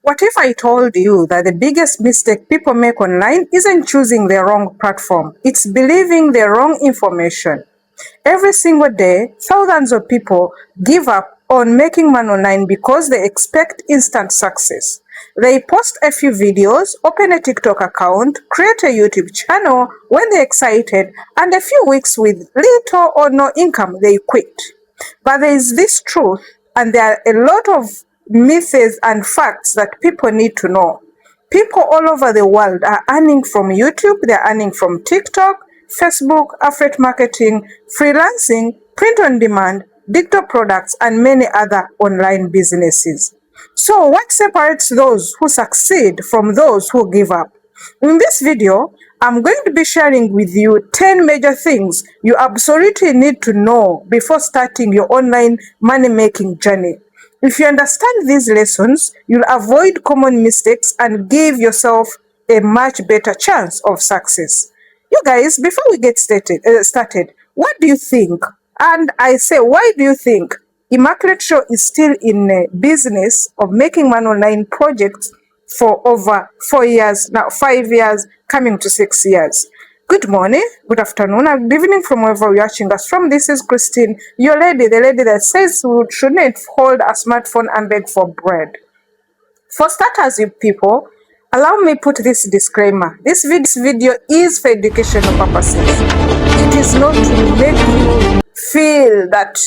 What if I told you that the biggest mistake people make online isn't choosing the wrong platform, it's believing the wrong information? Every single day, thousands of people give up on making money online because they expect instant success. They post a few videos, open a TikTok account, create a YouTube channel when they're excited, and a few weeks with little or no income, they quit. But there is this truth, and there are a lot of myths and facts that people need to know. People all over the world are earning from YouTube, they're earning from TikTok, Facebook, affiliate marketing, freelancing, print on demand, digital products, and many other online businesses. So, what separates those who succeed from those who give up? In this video, I'm going to be sharing with you 10 major things you absolutely need to know before starting your online money-making journey. If you understand these lessons, you'll avoid common mistakes and give yourself a much better chance of success. You guys, before we get started, what do you think? And I say, why do you think Immaculate Show is still in a business of making money online projects for over 4 years, now 5 years, coming to 6 years? Good morning, good afternoon, and good evening from wherever you're watching us from. This is Christine, your lady, the lady that says we shouldn't hold a smartphone and beg for bread. For starters, you people, allow me put this disclaimer. This video is for educational purposes. It is not to make you feel that,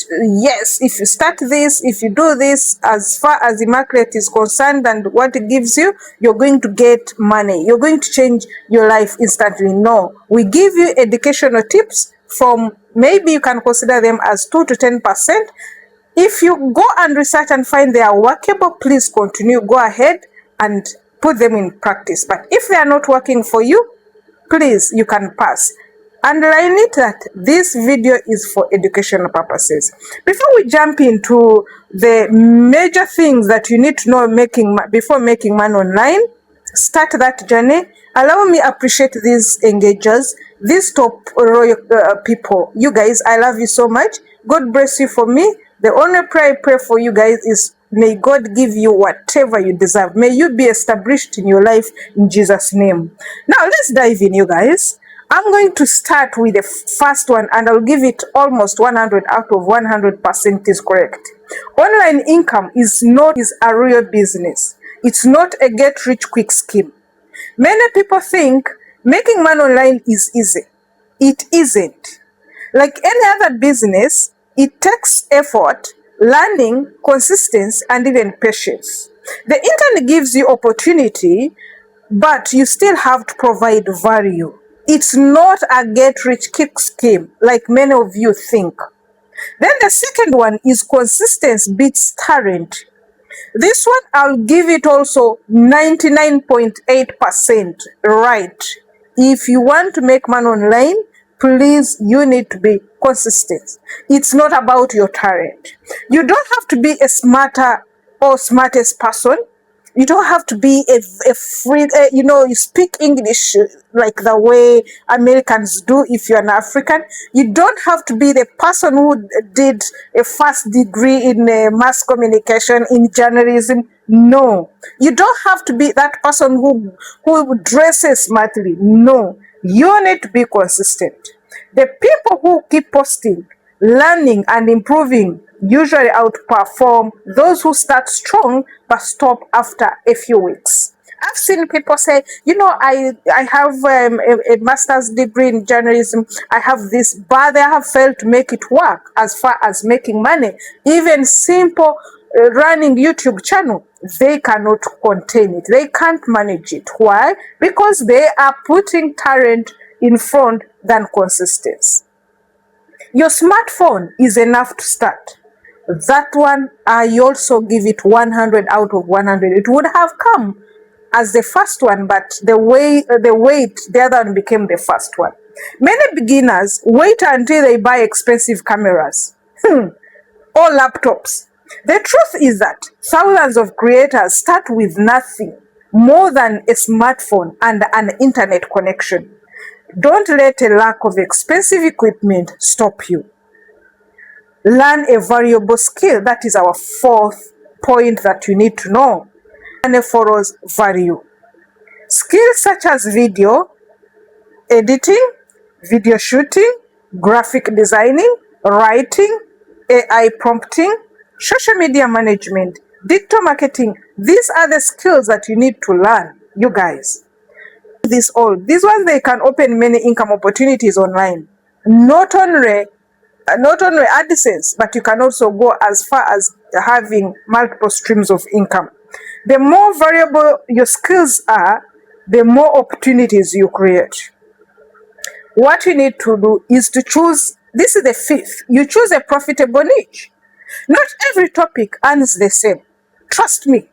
yes, if you start this, if you do this, as far as Immaculate is concerned and what it gives you, you're going to get money. You're going to change your life instantly. No, we give you educational tips from, maybe you can consider them as 2 to 10%. If you go and research and find they are workable, please continue. Go ahead and put them in practice. But if they are not working for you, please, you can pass. Underline it that this video is for educational purposes. Before we jump into the major things that you need to know before making money online, start that journey. Allow me appreciate these engagers, these top royal people. You guys, I love you so much. God bless you for me. The only prayer I pray for you guys is may God give you whatever you deserve. May you be established in your life in Jesus' name. Now, let's dive in, you guys. I'm going to start with the first one, and I'll give it almost 100 out of 100% is correct. Online income is a real business. It's not a get-rich-quick scheme. Many people think making money online is easy. It isn't. Like any other business, it takes effort, learning, consistency, and even patience. The internet gives you opportunity, but you still have to provide value. It's not a get-rich-quick scheme like many of you think. Then the second one is consistency beats talent. This one, I'll give it also 99.8% right. If you want to make money online, please, you need to be consistent. It's not about your talent. You don't have to be a smarter or smartest person. You don't have to be a free, you speak English like the way Americans do if you're an African. You don't have to be the person who did a first degree in mass communication, in journalism. No. You don't have to be that person who dresses smartly. No. You need to be consistent. The people who keep posting, learning, and improving usually outperform those who start strong but stop after a few weeks. I've seen people say, I have a master's degree in journalism, I have this, but they have failed to make it work as far as making money. Even simple running YouTube channel, they cannot contain it. They can't manage it. Why? Because they are putting talent in front than consistency. Your smartphone is enough to start. That one, I also give it 100 out of 100. It would have come as the first one, but the other one became the first one. Many beginners wait until they buy expensive cameras or laptops. The truth is that thousands of creators start with nothing more than a smartphone and an internet connection. Don't let a lack of expensive equipment stop you. Learn a valuable skill. That is our fourth point that you need to know. money follows value. Skills such as video editing, video shooting, graphic designing, writing, AI prompting, social media management, digital marketing. These are the skills that you need to learn, you guys. These ones, they can open many income opportunities online. Not only AdSense, but you can also go as far as having multiple streams of income. The more variable your skills are, the more opportunities you create. What you need to do is to choose, this is the fifth, you choose a profitable niche. Not every topic earns the same. Trust me.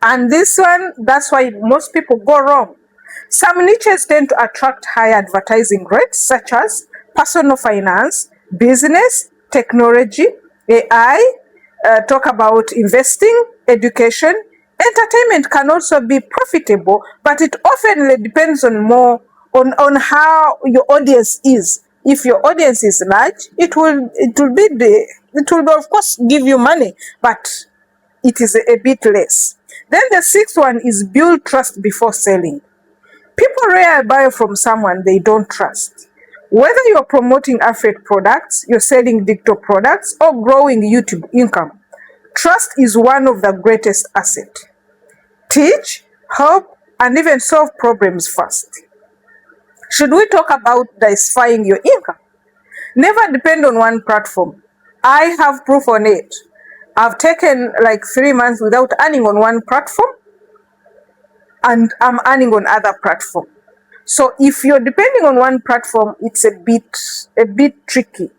And this one, that's why most people go wrong. Some niches tend to attract high advertising rates, such as personal finance, business, technology, AI, talk about investing, education. Entertainment can also be profitable, but it often depends on on how your audience is. If your audience is large, it will of course give you money, but it is a bit less. Then the sixth one is build trust before selling. People rarely buy from someone they don't trust. Whether you're promoting affiliate products, you're selling digital products, or growing YouTube income, trust is one of the greatest assets. Teach, help, and even solve problems first. Should we talk about diversifying your income? Never depend on one platform. I have proof on it. I've taken like 3 months without earning on one platform, and I'm earning on other platform. So if you're depending on one platform, it's a bit tricky.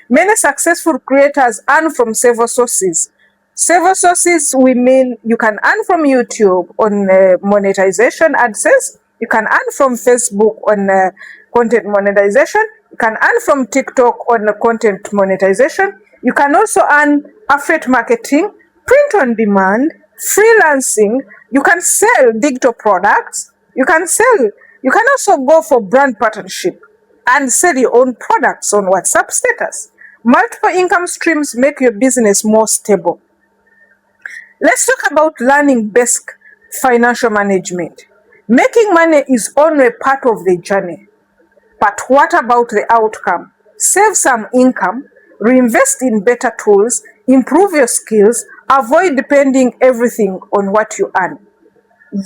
Many successful creators earn from several sources. Several sources, we mean you can earn from YouTube on monetization AdSense. You can earn from Facebook on content monetization. You can earn from TikTok on content monetization. You can also earn affiliate marketing, print on demand, freelancing. You can sell digital products. You can also go for brand partnership and sell your own products on WhatsApp status. Multiple income streams make your business more stable. Let's talk about learning basic financial management. Making money is only a part of the journey. But what about the outcome? Save some income, reinvest in better tools, improve your skills, avoid depending everything on what you earn.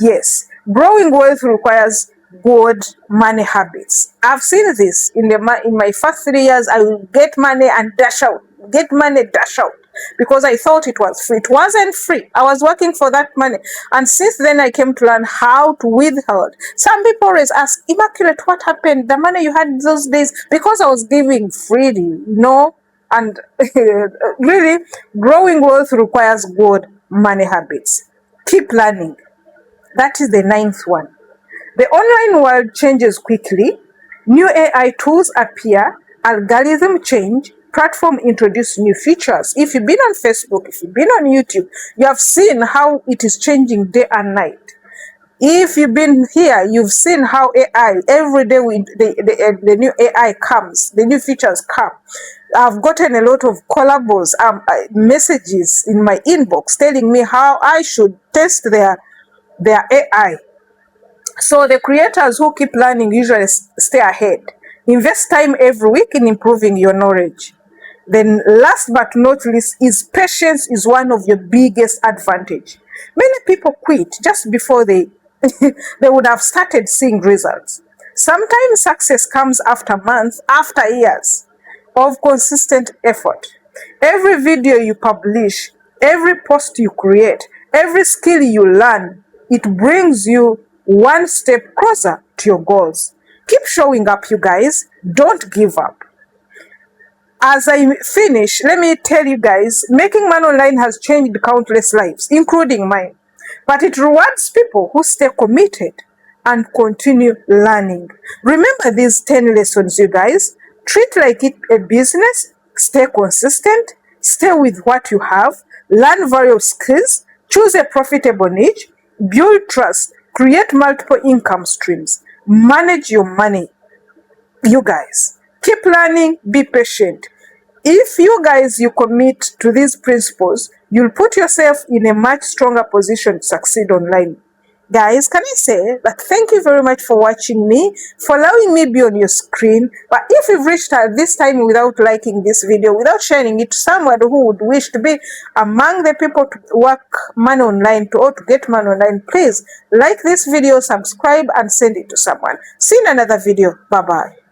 Yes, growing wealth requires good money habits. I've seen this in my first 3 years. I will get money and dash out, get money, dash out, because I thought it was free. It wasn't free. I was working for that money. And since then, I came to learn how to withhold. Some people always ask, Immaculate, what happened? The money you had those days, because I was giving freely, And really, growing wealth requires good money habits. Keep learning. That is the ninth one. The online world changes quickly. New AI tools appear, algorithm change, platform introduce new features. If you've been on Facebook, if you've been on YouTube, you have seen how it is changing day and night. If you've been here, you've seen how AI, every day the new AI comes, the new features come. I've gotten a lot of collabos, messages in my inbox telling me how I should test their AI. So the creators who keep learning usually stay ahead. Invest time every week in improving your knowledge. Then last but not least is patience is one of your biggest advantage. Many people quit just before they would have started seeing results. Sometimes success comes after months, after years of consistent effort. Every video you publish, every post you create, every skill you learn, it brings you one step closer to your goals. Keep showing up, you guys. Don't give up. As I finish, let me tell you guys, making money online has changed countless lives, including mine. But it rewards people who stay committed and continue learning. Remember these 10 lessons, you guys. Treat like it a business, stay consistent, stay with what you have, learn various skills, choose a profitable niche, build trust, create multiple income streams, manage your money. You guys, keep learning, be patient. If you guys, you commit to these principles, you'll put yourself in a much stronger position to succeed online. Guys, can I say that thank you very much for watching me, for allowing me be on your screen. But if you've reached this time without liking this video, without sharing it to someone who would wish to be among the people to work money online, or to get money online, please like this video, subscribe, and send it to someone. See you in another video. Bye-bye.